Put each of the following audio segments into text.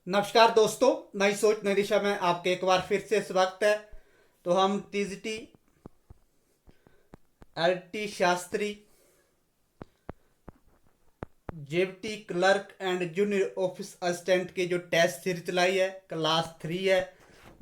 नमस्कार दोस्तों, नई सोच नई दिशा में आपके एक बार फिर से स्वागत है। तो हम TGT, LT Shastri, JBT clerk and junior office assistant की जो टेस्ट सीरीज चलाई है, क्लास 3 है।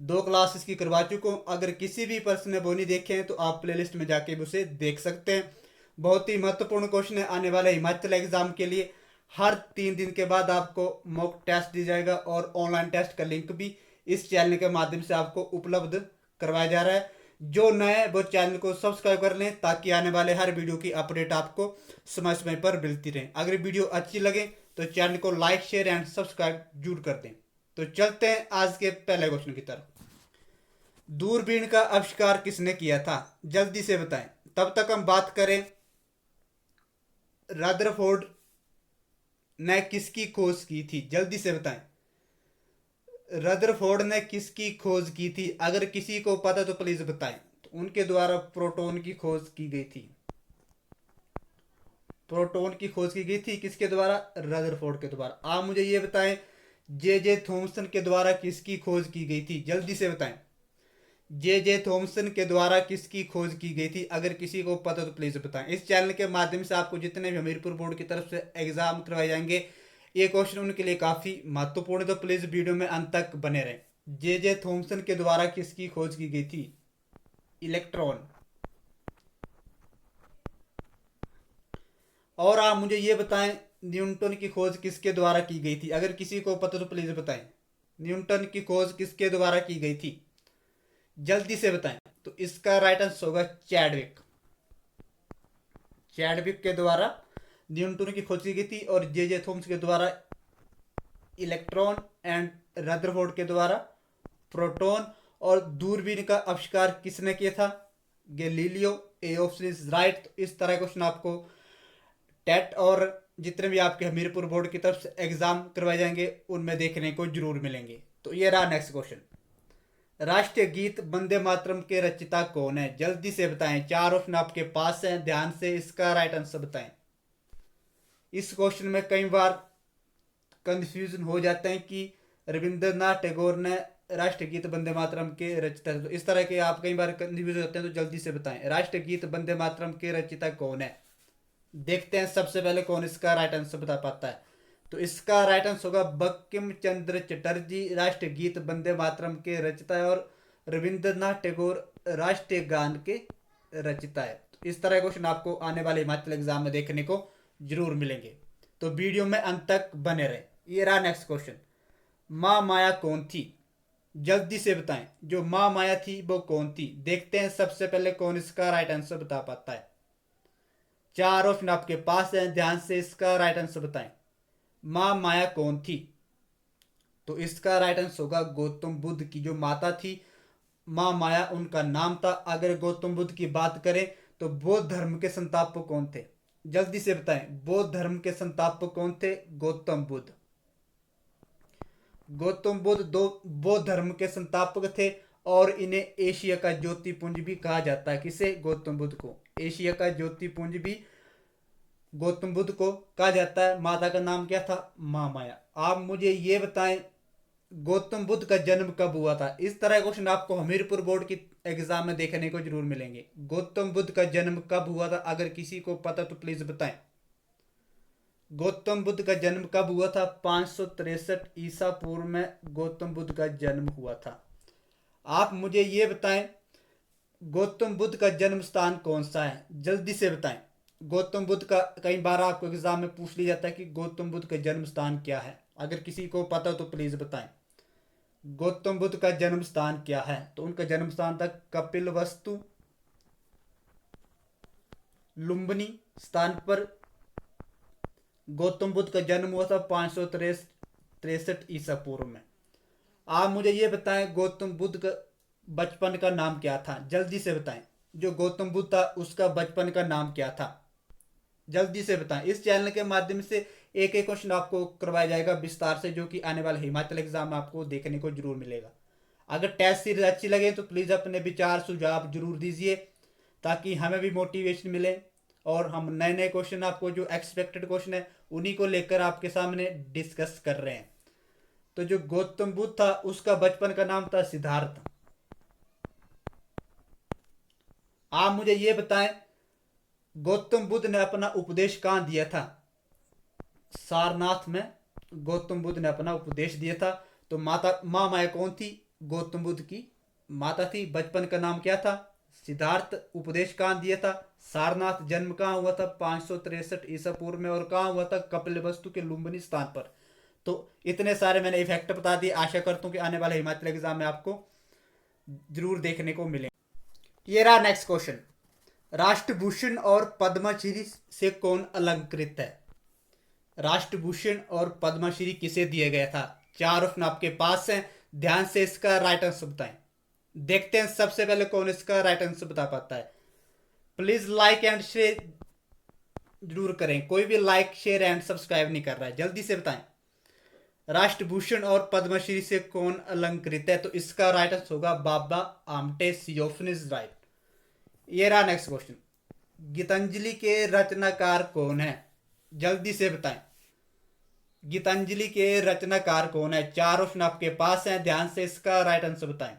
2 क्लास इसकी करवा चुका हूँ। अगर किसी भी पर्सन ने वो नहीं देखे हैं तो आप प्लेलिस्ट में जाके भी उसे देख सकते हैं। बहुत ही महत्वपूर्ण क्वेश्चन है आने वाले हिमाचल एग्जाम के लिए। हर 3 दिन के बाद आपको मॉक टेस्ट दी जाएगा और ऑनलाइन टेस्ट का लिंक भी इस चैनल के माध्यम से आपको उपलब्ध करवाया जा रहा है। जो नए वो चैनल को सब्सक्राइब कर लें ताकि आने वाले हर वीडियो की अपडेट आपको समय समय पर मिलती रहे। अगर वीडियो अच्छी लगे तो चैनल को लाइक शेयर एंड सब्सक्राइब जरूर कर दें। तो चलते हैं आज के पहले क्वेश्चन की तरफ। दूरबीन का आविष्कार किसने किया था? जल्दी से बताएं। तब तक हम बात करें रदरफोर्ड ने किसकी खोज की थी। जल्दी से बताएं, रदरफोर्ड ने किसकी खोज की थी? अगर किसी को पता तो प्लीज बताएं। तो उनके द्वारा प्रोटॉन की खोज की गई थी। प्रोटॉन की खोज की गई थी किसके द्वारा? रदरफोर्ड के द्वारा। आप मुझे ये बताएं, जे जे थॉमसन के द्वारा किसकी खोज की गई थी? जल्दी से बताएं, जे जे थॉमसन के द्वारा किसकी खोज की गई थी? अगर किसी को पता तो प्लीज बताएं। इस चैनल के माध्यम से आपको जितने भी हमीरपुर बोर्ड की तरफ से एग्जाम करवाए जाएंगे, ये क्वेश्चन उनके लिए काफी महत्वपूर्ण है, तो प्लीज वीडियो में अंत तक बने रहें। जे जे थॉमसन के द्वारा किसकी खोज की गई थी? इलेक्ट्रॉन। और आप मुझे ये बताएं, न्यूटन की खोज किसके द्वारा की गई थी? अगर किसी को पता तो प्लीज बताएं। न्यूटन की खोज किसके द्वारा की गई थी? जल्दी से बताएं। तो इसका राइट आंसर होगा चैडविक। चैडविक के द्वारा न्यूटन की खोज की गई थी और जे जे थॉमस के द्वारा इलेक्ट्रॉन एंड रदरफोर्ड के द्वारा प्रोटॉन। और दूरबीन का आविष्कार किसने किया था? Galileo. A option is right. तो इस तरह क्वेश्चन आपको टेट और जितने भी आपके हमीरपुर बोर्ड की तरफ से एग्जाम करवाए जाएंगे उनमें देखने को जरूर मिलेंगे। तो ये रहा नेक्स्ट क्वेश्चन। राष्ट्रीय गीत वंदे मातरम के रचयिता कौन है? जल्दी से बताएं। 4 ऑप्शन आपके पास हैं, ध्यान से इसका राइट आंसर बताएं। इस क्वेश्चन में कई बार कंफ्यूजन हो जाते हैं कि रविंद्रनाथ टैगोर ने राष्ट्रीय गीत वंदे मातरम के रचयिता, तो इस तरह के आप कई बार कंफ्यूज हो जाते हैं। तो जल्दी से बताएं, राष्ट्रीय गीत वंदे मातरम के रचयिता कौन है? देखते हैं सबसे पहले कौन इसका राइट आंसर बता पाता है। तो इसका राइट आंसर होगा बंकिम चंद्र चटर्जी राष्ट्रीय गीत वंदे मातरम के रचयिता है और रविंद्रनाथ टैगोर राष्ट्रीय गान के रचयिता है। तो इस तरह क्वेश्चन आपको आने वाले हिमाचल एग्जाम में देखने को जरूर मिलेंगे, तो वीडियो में अंत तक बने रहे। ये रहा नेक्स्ट क्वेश्चन। माँ माया कौन थी? जल्दी से बताएं, जो माँ माया थी वो कौन थी? देखते हैं सबसे पहले कौन इसका राइट आंसर बता पाता है। 4 ऑप्शन आपके पास है, ध्यान से इसका राइट आंसर बताएं। माँ माया कौन थी? तो इसका राइट आंसर होगा गौतम बुद्ध की जो माता थी माँ माया, उनका नाम था। अगर गौतम बुद्ध की बात करें तो बौद्ध धर्म के संस्थापक कौन थे? जल्दी से बताएं, बौद्ध धर्म के संस्थापक कौन थे? गौतम बुद्ध। गौतम बुद्ध दो बौद्ध धर्म के संस्थापक थे और इन्हें एशिया का ज्योतिपुंज भी कहा जाता है। किसे? गौतम बुद्ध को एशिया का ज्योतिपुंज भी गौतम बुद्ध को कहा जाता है। माता का नाम क्या था? माँ माया। आप मुझे ये बताएं, गौतम बुद्ध का जन्म कब हुआ था? इस तरह क्वेश्चन आपको हमीरपुर बोर्ड की एग्जाम में देखने को जरूर मिलेंगे। गौतम बुद्ध का जन्म कब हुआ था? अगर किसी को पता तो प्लीज बताएं। गौतम बुद्ध का जन्म कब हुआ था? 563 ईसा पूर्व में गौतम बुद्ध का जन्म हुआ था। आप मुझे ये बताएं, गौतम बुद्ध का जन्म स्थान कौन सा है? जल्दी से बताएं। गौतम बुद्ध का कई बार आपको एग्जाम में पूछ लिया जाता है कि गौतम बुद्ध का जन्म स्थान क्या है। अगर किसी को पता तो प्लीज बताएं, गौतम बुद्ध का जन्म स्थान क्या है? तो उनका जन्म स्थान था कपिल वस्तु लुम्बिनी स्थान पर गौतम बुद्ध का जन्म हुआ था 563 ईसा पूर्व में। आप मुझे ये बताएं, गौतम बुद्ध का बचपन का नाम क्या था? जल्दी से बताएं, जो गौतम बुद्ध था उसका बचपन का नाम क्या था? जल्दी से बताएं। इस चैनल के माध्यम से एक एक क्वेश्चन आपको करवाया जाएगा विस्तार से, जो कि आने वाले हिमाचल एग्जाम में आपको देखने को जरूर मिलेगा। अगर टेस्ट सीरीज अच्छी लगे तो प्लीज़ अपने विचार सुझाव जरूर दीजिए ताकि हमें भी मोटिवेशन मिले और हम नए नए क्वेश्चन आपको जो एक्सपेक्टेड क्वेश्चन है उन्हीं को लेकर आपके सामने डिस्कस कर रहे हैं। तो जो गौतम बुद्ध था उसका बचपन का नाम था सिद्धार्थ। आप मुझे ये बताएं, गौतम बुद्ध ने अपना उपदेश कहाँ दिया था? सारनाथ में गौतम बुद्ध ने अपना उपदेश दिया था। तो माँ माया कौन थी? गौतम बुद्ध की माता थी। बचपन का नाम क्या था? सिद्धार्थ। उपदेश कहाँ दिया था? सारनाथ। जन्म कहाँ हुआ था? 563 ईसा पूर्व में। और कहाँ हुआ था? कपिलवस्तु के लुम्बिनी स्थान पर। तो इतने सारे मैंने इफेक्ट बता दिए। आशा करता हूँ कि आने वाले हिमाचल एग्जाम में आपको जरूर देखने को मिले। ये रहा नेक्स्ट क्वेश्चन। राष्ट्रभूषण और पद्मश्री से कौन अलंकृत है? राष्ट्रभूषण और पद्मश्री किसे दिया गया था? चार ऑप्शन आपके पास हैं, ध्यान से इसका राइट आंसर बताएं। देखते हैं सबसे पहले कौन इसका राइट आंसर बता पाता है। प्लीज लाइक एंड शेयर जरूर करें। कोई भी लाइक शेयर एंड सब्सक्राइब नहीं कर रहा है, जल्दी से बताएं। राष्ट्रभूषण और पद्मश्री से कौन अलंकृत है? तो इसका राइट आंसर होगा बाबा आमटे सियोफन इज राइट। ये रहा नेक्स्ट क्वेश्चन। गीतांजलि के रचनाकार कौन है? जल्दी से बताएं। गीतांजलि के रचनाकार कौन है? चार ऑप्शन आपके पास हैं, ध्यान से इसका राइट आंसर बताएं।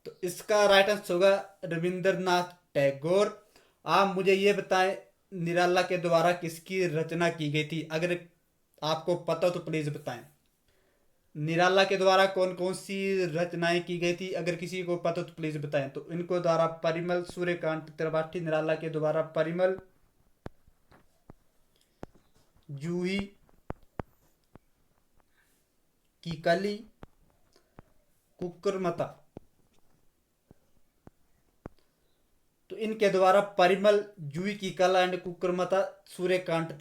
तो इसका राइट आंसर होगा रविंद्रनाथ टैगोर। आप मुझे ये बताएं, निराला के द्वारा किसकी रचना की गई थी? अगर आपको पता हो तो प्लीज बताएं। निराला के द्वारा कौन कौन सी रचनाएं की गई थी? अगर किसी को पता हो तो प्लीज बताएं। तो इनको द्वारा परिमल, सूर्यकांत त्रिपाठी। निराला के द्वारा परिमल, जूही की कली, कुकुरमता। तो इनके द्वारा परिमल, जूही की कला एंड कुकुरमता, सूर्यकांत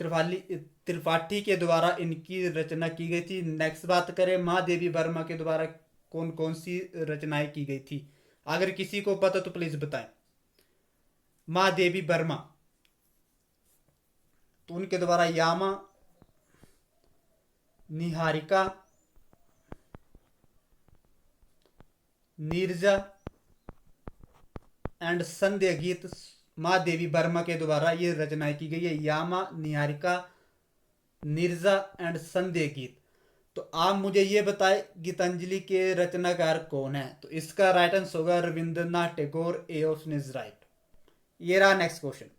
त्रिपाठी के द्वारा इनकी रचना की गई थी। नेक्स्ट बात करें, महादेवी वर्मा के द्वारा कौन कौन सी रचनाएं की गई थी? अगर किसी को पता तो प्लीज बताएं। महादेवी वर्मा, तो उनके द्वारा यामा, निहारिका, नीरजा एंड संध्या गीत महादेवी वर्मा के द्वारा ये रचनाएं की गई है। यामा, निहारिका, नीरजा एंड संध्या गीत। तो आप मुझे ये बताएं, गीतांजलि के रचनाकार कौन है? तो इसका राइट आंसर होगा Rabindranath Tagore. A option is right. ये रहा नेक्स्ट क्वेश्चन।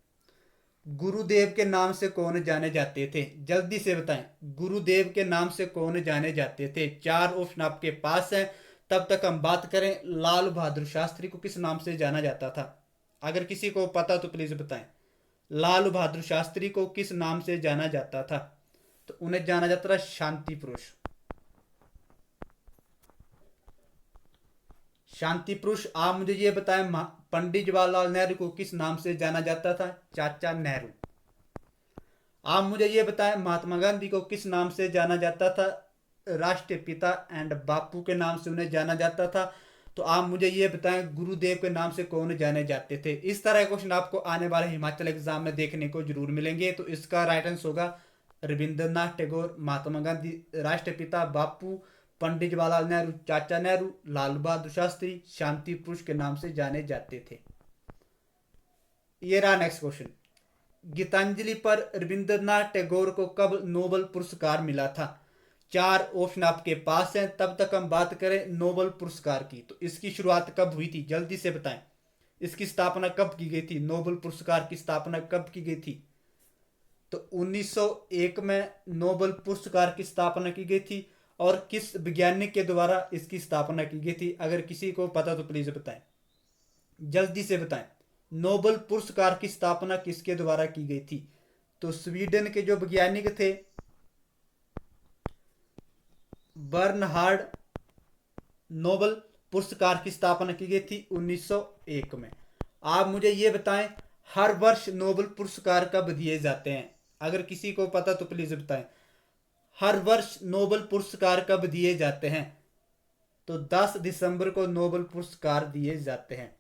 गुरुदेव के नाम से कौन जाने जाते थे? जल्दी से बताएं। गुरुदेव के नाम से कौन जाने जाते थे? चार ऑप्शन आपके पास हैं। तब तक हम बात करें, लाल बहादुर शास्त्री को किस नाम से जाना जाता था? अगर किसी को पता तो प्लीज बताएं। लाल बहादुर शास्त्री को किस नाम से जाना जाता था? तो उन्हें जाना जाता था शांति पुरुष। शांति पुरुष। आप मुझे ये बताएं, पंडित जवाहरलाल नेहरू को किस नाम से जाना जाता था? चाचा नेहरू। आप मुझे ये बताएं, महात्मा गांधी को किस नाम से जाना जाता था? राष्ट्रीय पिता एंड बापू के नाम से उन्हें जाना जाता था। तो आप मुझे ये बताएं, गुरुदेव के नाम से कौन जाने जाते थे? इस तरह के क्वेश्चन आपको आने वाले हिमाचल एग्जाम में देखने को जरूर मिलेंगे। तो इसका राइट आंसर होगा रविंद्रनाथ टैगोर, महात्मा गांधी, राष्ट्रपिता बापू, पंडित जवाहरलाल नेहरू, चाचा नेहरू, लाल बहादुर शास्त्री, शांति पुरुष के नाम से जाने जाते थे। ये रहा नेक्स्ट क्वेश्चन। गीतांजलि पर रविंद्रनाथ टैगोर को कब नोबेल पुरस्कार मिला था? चार ऑप्शन आपके पास हैं। तब तक हम बात करें नोबेल पुरस्कार की। तो इसकी शुरुआत कब हुई थी? जल्दी से बताएं। इसकी स्थापना कब की गई थी? नोबेल पुरस्कार की स्थापना कब की गई थी? तो 1901 में नोबेल पुरस्कार की स्थापना की गई थी। और किस वैज्ञानिक के द्वारा इसकी स्थापना की गई थी? अगर किसी को पता तो प्लीज बताएं, जल्दी से बताएं। नोबेल पुरस्कार की स्थापना किसके द्वारा की गई थी? तो स्वीडन के जो वैज्ञानिक थे, बर्नहार्ड, नोबेल पुरस्कार की स्थापना की गई थी 1901 में। आप मुझे ये बताएं, हर वर्ष नोबेल पुरस्कार कब दिए जाते हैं? अगर किसी को पता तो प्लीज बताएं। हर वर्ष नोबेल पुरस्कार कब दिए जाते हैं? तो 10 दिसंबर को नोबेल पुरस्कार दिए जाते हैं।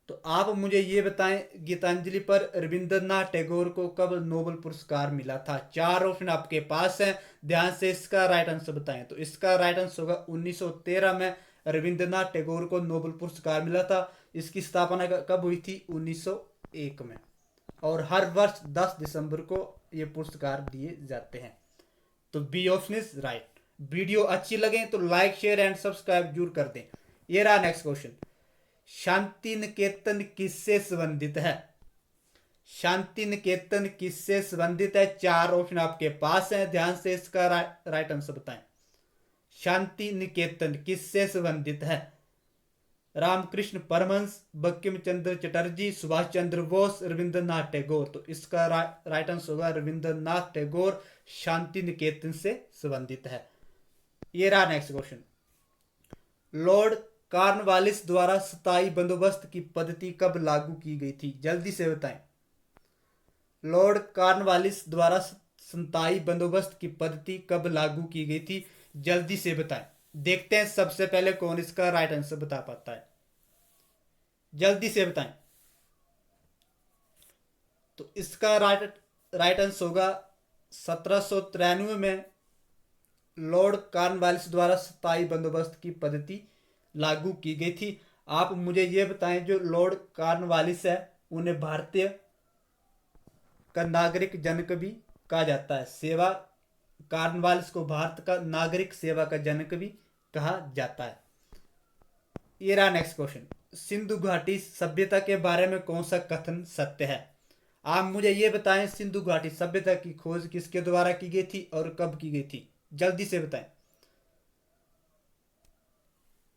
तो आप मुझे ये बताएं, गीतांजलि पर रविंद्रनाथ टैगोर को कब नोबेल पुरस्कार मिला था? चार ऑप्शन आपके पास हैं, ध्यान से इसका राइट आंसर बताएं। तो इसका राइट आंसर होगा 1913 में रविंद्रनाथ टैगोर को नोबेल पुरस्कार मिला था। इसकी स्थापना कब हुई थी? 1901 में। और हर वर्ष 10 दिसंबर को ये पुरस्कार दिए जाते हैं। तो B option is right. Video अच्छी लगे तो लाइक शेयर एंड सब्सक्राइब जरूर कर दें। ये रहा नेक्स्ट क्वेश्चन, शांति निकेतन किससे संबंधित है? शांति निकेतन किससे संबंधित है? 4 ऑप्शन आपके पास है, ध्यान से इसका राइट आंसर बताएं। शांति निकेतन किससे संबंधित है? रामकृष्ण परमहंस, बंकिम चंद्र चटर्जी, सुभाष चंद्र बोस, रविंद्रनाथ टैगोर। तो इसका राइट आंसर होगा रविंद्रनाथ टैगोर शांति निकेतन से संबंधित है। ये रहा नेक्स्ट क्वेश्चन, लॉर्ड कॉर्नवालिस द्वारा स्थायी बंदोबस्त की पद्धति कब लागू की गई थी? जल्दी से बताएं। लॉर्ड कॉर्नवालिस द्वारा स्थायी बंदोबस्त की पद्धति कब लागू की गई थी? जल्दी से बताएं। देखते हैं सबसे पहले कौन इसका राइट आंसर बता पाता है, जल्दी से बताएं। तो इसका राइट आंसर होगा 1793 में लॉर्ड कॉर्नवालिस द्वारा स्थायी बंदोबस्त की पद्धति लागू की गई थी। आप मुझे ये बताएं, जो लॉर्ड कॉर्नवालिस है उन्हें भारतीय का नागरिक जनक भी कहा जाता है। सेवा कॉर्नवालिस को भारत का नागरिक सेवा का जनक भी कहा जाता है। ये रहा नेक्स्ट क्वेश्चन, सिंधु घाटी सभ्यता के बारे में कौन सा कथन सत्य है? आप मुझे ये बताएं, सिंधु घाटी सभ्यता की खोज किसके द्वारा की गई थी और कब की गई थी? जल्दी से बताएं।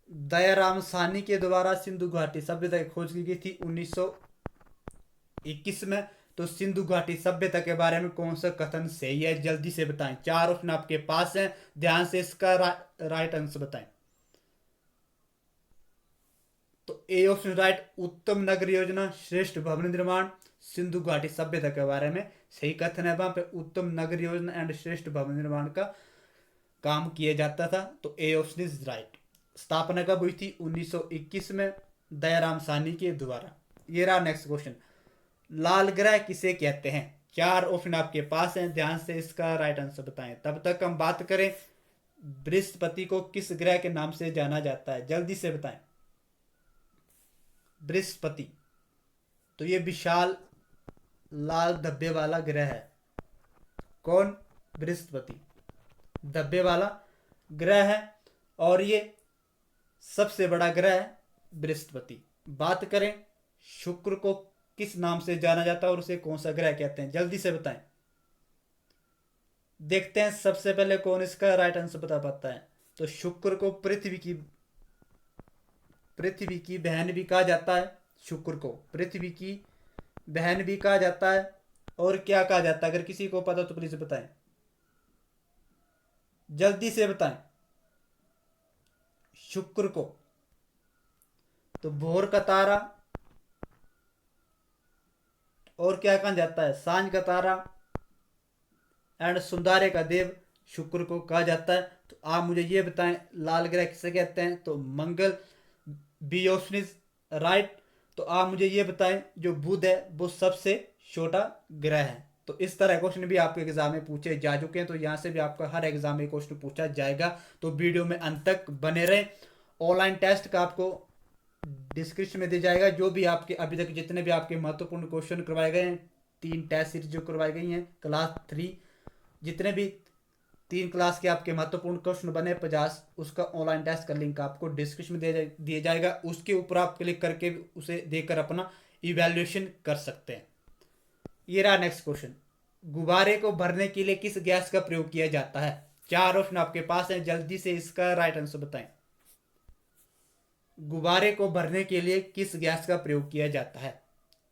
दयाराम साहनी के द्वारा सिंधु घाटी सभ्यता की खोज की गई थी 1921 में। तो सिंधु घाटी सभ्यता के बारे में कौन सा कथन सही है? जल्दी से बताएं। 4 ऑप्शन आपके पास हैं, ध्यान से इसका राइट आंसर बताएं। तो ए ऑप्शन राइट, उत्तम नगर योजना, श्रेष्ठ भवन निर्माण, सिंधु घाटी सभ्यता के बारे में सही कथन है। वहां पे उत्तम नगर योजना एंड श्रेष्ठ भवन निर्माण का काम किया जाता था। तो ए ऑप्शन इज राइट। स्थापना कब हुई थी? 1921 में दयाराम साहनी के द्वारा। ये रहा नेक्स्ट क्वेश्चन, लाल ग्रह किसे कहते हैं? 4 ऑप्शन आपके पास हैं, ध्यान से इसका राइट आंसर बताएं। तब तक हम बात करें, बृहस्पति को किस ग्रह के नाम से जाना जाता है? जल्दी से बताएं। बृहस्पति, तो ये विशाल लाल धब्बे वाला ग्रह है। कौन? बृहस्पति धब्बे वाला ग्रह है और ये सबसे बड़ा ग्रह है बृहस्पति। बात करें शुक्र को किस नाम से जाना जाता है और उसे कौन सा ग्रह कहते हैं? जल्दी से बताएं। देखते हैं सबसे पहले कौन इसका राइट आंसर बता पाता है। तो शुक्र को पृथ्वी की बहन भी कहा जाता है। शुक्र को पृथ्वी की बहन भी कहा जाता है। और क्या कहा जाता है? अगर किसी को पता तो प्लीज बताएं, जल्दी से बताएं। शुक्र को तो भोर का तारा, और क्या कहा जाता है? सांझ का तारा एंड सुंदर्य का देव शुक्र को कहा जाता है। तो आप मुझे ये बताएं, लाल ग्रह किसे कहते हैं? तो मंगल, बी ऑप्शन इज राइट। तो आप मुझे ये बताएं, जो बुध है वो सबसे छोटा ग्रह है। तो इस तरह क्वेश्चन भी आपके एग्जाम में पूछे जा चुके हैं। तो यहाँ से भी आपका हर एग्जाम में क्वेश्चन पूछा जाएगा। तो वीडियो में अंत तक बने रहें। ऑनलाइन टेस्ट का आपको डिस्क्रिप्शन में दिया जाएगा। जो भी आपके अभी तक जितने भी आपके महत्वपूर्ण क्वेश्चन करवाए गए हैं, 3 टेस्ट सीरीज जो करवाई गई हैं, क्लास 3 जितने भी 3 क्लास के आपके महत्वपूर्ण क्वेश्चन बने 50, उसका ऑनलाइन टेस्ट का लिंक आपको डिस्क्रिप्शन में दिया जाएगा। उसके ऊपर आप क्लिक करके उसे देकर अपना इवैल्यूएशन कर सकते हैं। ये रहा नेक्स्ट क्वेश्चन, गुब्बारे को भरने के लिए किस गैस का प्रयोग किया जाता है? 4 ऑप्शन आपके पास है, जल्दी से इसका राइट आंसर बताएं। गुब्बारे को भरने के लिए किस गैस का प्रयोग किया जाता है?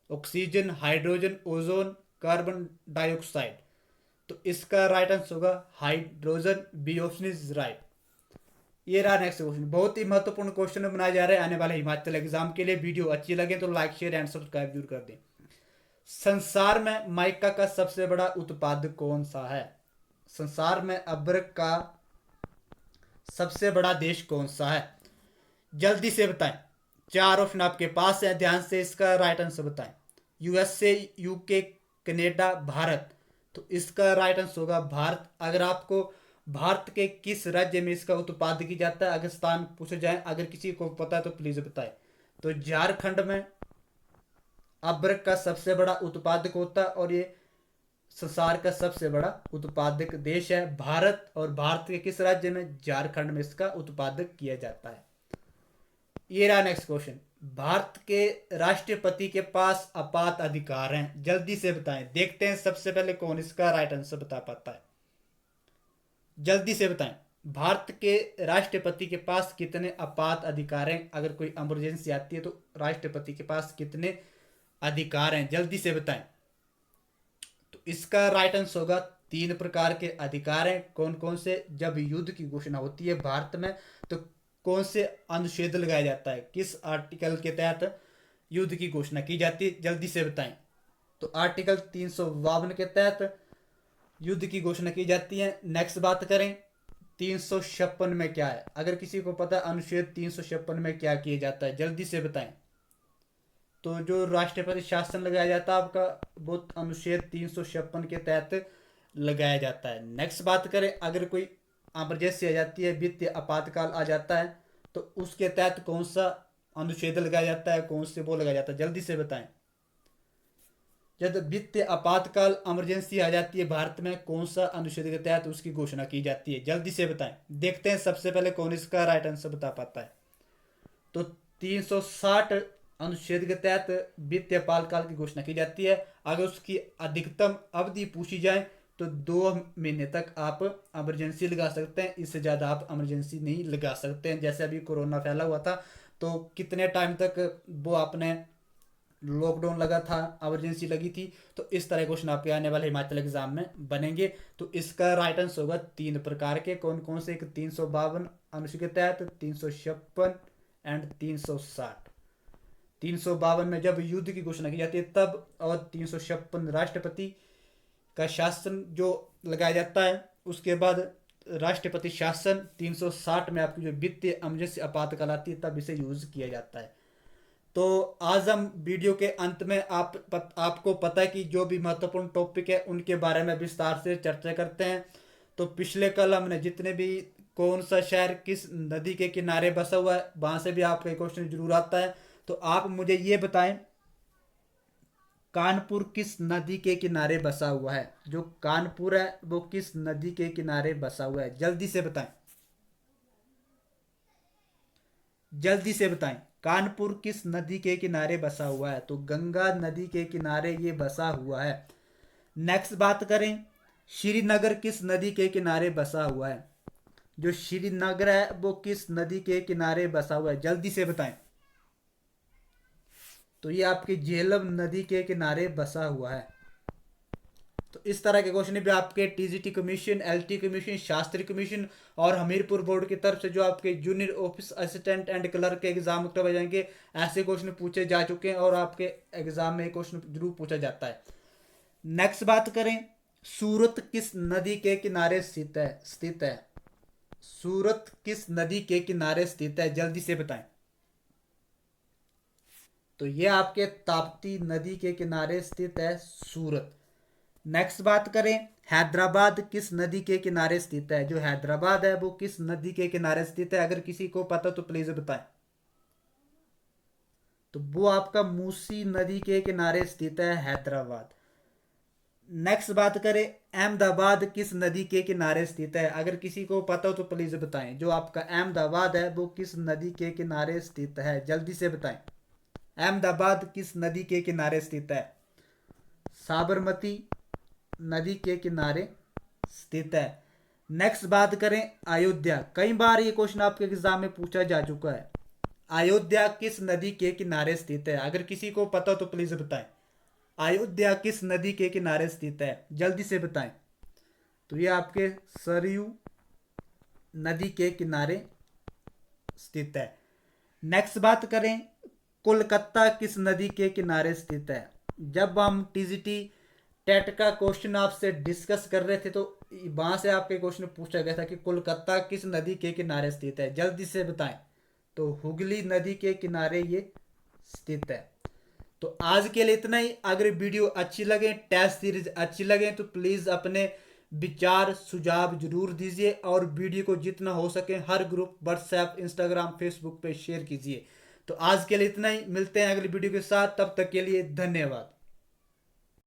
Oxygen, hydrogen, ozone, carbon dioxide. तो इसका राइट आंसर होगा hydrogen, B option is right. ये रहा नेक्स्ट क्वेश्चन, बहुत ही महत्वपूर्ण क्वेश्चन बनाए जा रहे हैं आने वाले हिमाचल एग्जाम के लिए। वीडियो अच्छी लगे तो लाइक शेयर एंड सब्सक्राइब जरूर कर दें। संसार में माइका का सबसे बड़ा उत्पादक कौन सा है? संसार में अब्रक का सबसे बड़ा देश कौन सा है? जल्दी से बताएं। 4 ऑप्शन आपके पास है, ध्यान से इसका राइट आंसर बताएं। USA, UK, Canada, Bharat. तो इसका राइट आंसर होगा भारत। अगर आपको भारत के किस राज्य में इसका उत्पादन किया जाता है, अगर स्थान पूछे जाए, अगर किसी को पता है तो प्लीज बताएं। तो झारखंड में अब्रक का सबसे बड़ा उत्पादक होता है और ये संसार का सबसे बड़ा उत्पादक देश है भारत, और भारत के किस राज्य में? झारखंड में इसका उत्पादक किया जाता है। ये रहा नेक्स्ट क्वेश्चन। भारत के राष्ट्रपति के पास आपात अधिकार हैं, जल्दी से बताएं। देखते हैं सबसे पहले कौन इसका राइट आंसर बता पाता है। जल्दी से बताएं, भारत के राष्ट्रपति के पास कितने आपात अधिकार हैं? अगर कोई इमरजेंसी आती है तो राष्ट्रपति के पास कितने अधिकार हैं? जल्दी से बताएं। तो इसका राइट आंसर होगा 3 प्रकार के अधिकार हैं। कौन कौन से? जब युद्ध की घोषणा होती है भारत में तो कौन से अनुच्छेद लगाया जाता है, किस आर्टिकल के तहत युद्ध की घोषणा की जाती है? जल्दी से बताएं। तो आर्टिकल 352 के तहत युद्ध की घोषणा की जाती है। नेक्स्ट बात करें 356 में क्या है? अगर किसी को पता है अनुच्छेद 356 में क्या किया जाता है, जल्दी से बताएं। तो जो राष्ट्रपति शासन लगाया जाता है आपका, वो अनुच्छेद 356 के तहत लगाया जाता है। नेक्स्ट बात करें, अगर कोई इमरजेंसी आ जाती है, वित्तीय आपातकाल आ जाता है, तो उसके तहत कौन सा अनुच्छेद लगाया जाता है, कौन से वो लगाया जाता है? जल्दी से बताएं। जब वित्तीय आपातकाल इमरजेंसी आ जाती है भारत में, कौन सा अनुच्छेद के तहत उसकी घोषणा की जाती है? जल्दी से बताएं। देखते हैं सबसे पहले कौन इसका राइट आंसर बता पाता है। तो 360 अनुच्छेद के तहत वित्तीय आपातकाल की घोषणा की जाती है। अगर उसकी अधिकतम अवधि पूछी जाए तो 2 महीने तक आप इमरजेंसी लगा सकते हैं, इससे ज़्यादा आप इमरजेंसी नहीं लगा सकते हैं। जैसे अभी कोरोना फैला हुआ था तो कितने टाइम तक वो आपने लॉकडाउन लगा था, इमरजेंसी लगी थी। तो इस तरह क्वेश्चन आपके आने वाले हिमाचल एग्जाम में बनेंगे। तो इसका राइट आंसर होगा 3 प्रकार के। कौन कौन से? 352 अनुच्छेद के तहत, 356 एंड 360। 352 में जब युद्ध की घोषणा की जाती है तब, और 356 राष्ट्रपति का शासन जो लगाया जाता है उसके बाद राष्ट्रपति शासन। 360 में आपकी जो वित्तीय इमरजेंसी आपातकाल आती है तब इसे यूज किया जाता है। तो आज हम वीडियो के अंत में आपको पता है कि जो भी महत्वपूर्ण टॉपिक है उनके बारे में विस्तार से चर्चा करते हैं। तो पिछले कल हमने जितने भी कौन सा शहर किस नदी के किनारे बसा हुआ है, वहां से भी आपका क्वेश्चन जरूर आता है। तो आप मुझे ये बताएं, कानपुर किस नदी के किनारे बसा हुआ है? जो कानपुर है वो किस नदी के किनारे बसा हुआ है? जल्दी से बताएं। जल्दी से बताएं, कानपुर किस नदी के किनारे बसा हुआ है? तो गंगा नदी के किनारे ये बसा हुआ है। नेक्स्ट बात करें, श्रीनगर किस नदी के किनारे बसा हुआ है? जो श्रीनगर है वो किस नदी के किनारे बसा हुआ है? जल्दी से बताएं। तो ये आपकी झेलम नदी के किनारे बसा हुआ है। तो इस तरह के क्वेश्चन भी आपके TGT commission, LT commission, Shastri commission और हमीरपुर बोर्ड की तरफ से जो आपके junior office assistant and clerk के एग्जाम करवाए जाएंगे, ऐसे क्वेश्चन पूछे जा चुके हैं और आपके एग्जाम में क्वेश्चन जरूर पूछा जाता है। नेक्स्ट बात करें, सूरत किस नदी के किनारे स्थित है? सूरत किस नदी के किनारे स्थित है? जल्दी से बताएं। तो ये आपके ताप्ती नदी के किनारे स्थित है सूरत। नेक्स्ट बात करें, हैदराबाद किस नदी के किनारे स्थित है? जो हैदराबाद है वो किस नदी के किनारे स्थित है? अगर किसी को पता तो प्लीज बताएं। तो वो आपका मूसी नदी के किनारे स्थित है हैदराबाद। नेक्स्ट बात करें, अहमदाबाद किस नदी के किनारे स्थित है? अगर किसी को पता हो तो प्लीज बताएं। जो आपका अहमदाबाद है वो किस नदी के किनारे स्थित है? जल्दी से बताएं। अहमदाबाद किस नदी के किनारे स्थित है? साबरमती नदी के किनारे स्थित है। नेक्स्ट बात करें, अयोध्या। कई बार ये क्वेश्चन आपके एग्जाम में पूछा जा चुका है। अयोध्या किस नदी के किनारे स्थित है? अगर किसी को पता हो तो प्लीज बताएं। अयोध्या किस नदी के किनारे स्थित है? जल्दी से बताएं। तो ये आपके सरयू नदी के किनारे स्थित है। नेक्स्ट बात करें, कोलकाता किस नदी के किनारे स्थित है? जब हम टीजीटी टेट का क्वेश्चन आपसे डिस्कस कर रहे थे तो वहां से आपके क्वेश्चन पूछा गया था कि कोलकाता किस नदी के किनारे स्थित है? जल्दी से बताएं। तो हुगली नदी के किनारे ये स्थित है। तो आज के लिए इतना ही। अगर वीडियो अच्छी लगे, टेस्ट सीरीज अच्छी लगे तो प्लीज अपने विचार सुझाव जरूर दीजिए और वीडियो को जितना हो सके हर ग्रुप, व्हाट्सएप, इंस्टाग्राम, फेसबुक पे शेयर कीजिए। तो आज के लिए इतना ही। मिलते हैं अगली वीडियो के साथ, तब तक के लिए धन्यवाद।